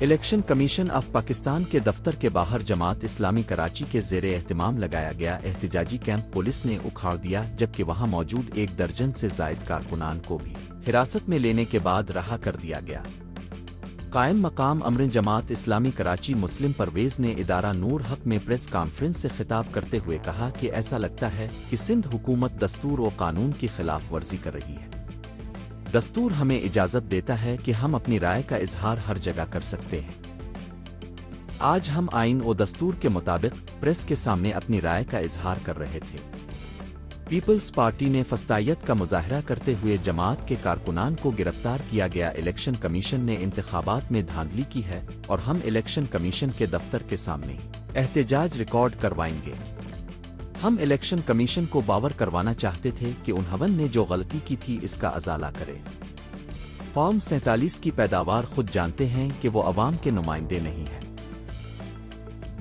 Election commission of Pakistan کے دفتر کے باہر جماعت اسلامی کراچی کے زیر اہتمام لگایا گیا احتجاجی کیمپ پولیس نے اکھاڑ دیا، جبکہ وہاں موجود 1 درجن سے زائد کارکنان کو بھی حراست میں لینے کے بعد رہا کر دیا گیا۔ قائم مقام امر جماعت اسلامی کراچی مسلم پرویز نے ادارہ نور حق میں پریس کانفرنس سے خطاب کرتے ہوئے کہا کہ ایسا لگتا ہے کہ سندھ حکومت دستور و قانون کی خلاف ورزی کر رہی ہے۔ دستور ہمیں اجازت دیتا ہے کہ ہم اپنی رائے کا اظہار ہر جگہ کر سکتے ہیں۔ آج ہم آئین و دستور کے مطابق پریس کے سامنے اپنی رائے کا اظہار کر رہے تھے۔ پیپلز پارٹی نے فسطائیت کا مظاہرہ کرتے ہوئے جماعت کے کارکنان کو گرفتار کیا گیا۔ الیکشن کمیشن نے انتخابات میں دھاندلی کی ہے اور ہم الیکشن کمیشن کے دفتر کے سامنے احتجاج ریکارڈ کروائیں گے۔ ہم الیکشن کمیشن کو باور کروانا چاہتے تھے کہ انہوں نے جو غلطی کی تھی اس کا ازالہ کرے۔ فارم 47 کی پیداوار خود جانتے ہیں کہ وہ عوام کے نمائندے نہیں ہیں۔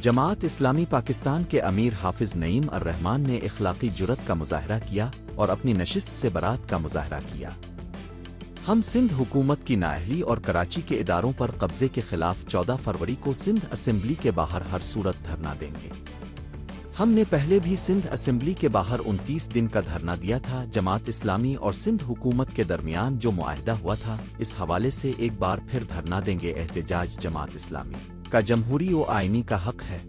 جماعت اسلامی پاکستان کے امیر حافظ نعیم الرحمان نے اخلاقی جرأت کا مظاہرہ کیا اور اپنی نشست سے برات کا مظاہرہ کیا۔ ہم سندھ حکومت کی نااہلی اور کراچی کے اداروں پر قبضے کے خلاف 14 فروری کو سندھ اسمبلی کے باہر ہر صورت دھرنا دیں گے۔ ہم نے پہلے بھی سندھ اسمبلی کے باہر 29 دن کا دھرنا دیا تھا۔ جماعت اسلامی اور سندھ حکومت کے درمیان جو معاہدہ ہوا تھا، اس حوالے سے ایک بار پھر دھرنا دیں گے۔ احتجاج جماعت اسلامی کا جمہوری و آئینی کا حق ہے۔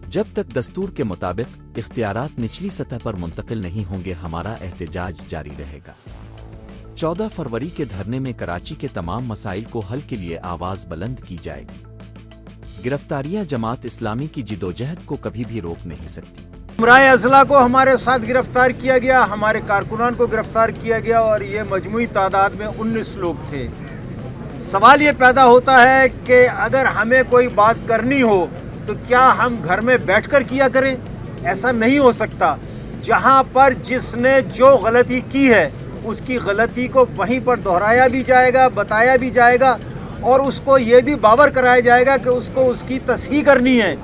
جب تک دستور کے مطابق اختیارات نچلی سطح پر منتقل نہیں ہوں گے، ہمارا احتجاج جاری رہے گا۔ 14 فروری کے دھرنے میں کراچی کے تمام مسائل کو حل کے لیے آواز بلند کی جائے گی۔ گرفتاریاں جماعت اسلامی کی جدوجہد کو کبھی بھی روک نہیں سکتی۔ امرائے اضلاع کو ہمارے ساتھ گرفتار کیا گیا، ہمارے کارکنان کو گرفتار کیا گیا اور یہ مجموعی تعداد میں 19 لوگ تھے۔ سوال یہ پیدا ہوتا ہے کہ اگر ہمیں کوئی بات کرنی ہو تو کیا ہم گھر میں بیٹھ کر کیا کریں؟ ایسا نہیں ہو سکتا۔ جہاں پر جس نے جو غلطی کی ہے اس کی غلطی کو وہیں پر دہرایا بھی جائے گا، بتایا بھی جائے گا اور اس کو یہ بھی باور کرایا جائے گا کہ اس کو اس کی تصحیح کرنی ہے۔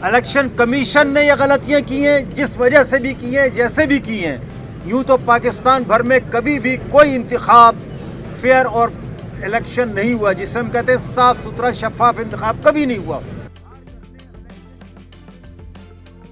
الیکشن کمیشن نے یہ غلطیاں کی ہیں، جس وجہ سے بھی کی ہیں، جیسے بھی کی ہیں۔ یوں تو پاکستان بھر میں کبھی بھی کوئی انتخاب فیئر اور الیکشن نہیں ہوا، جسے ہم کہتے ہیں صاف ستھرا شفاف انتخاب کبھی نہیں ہوا۔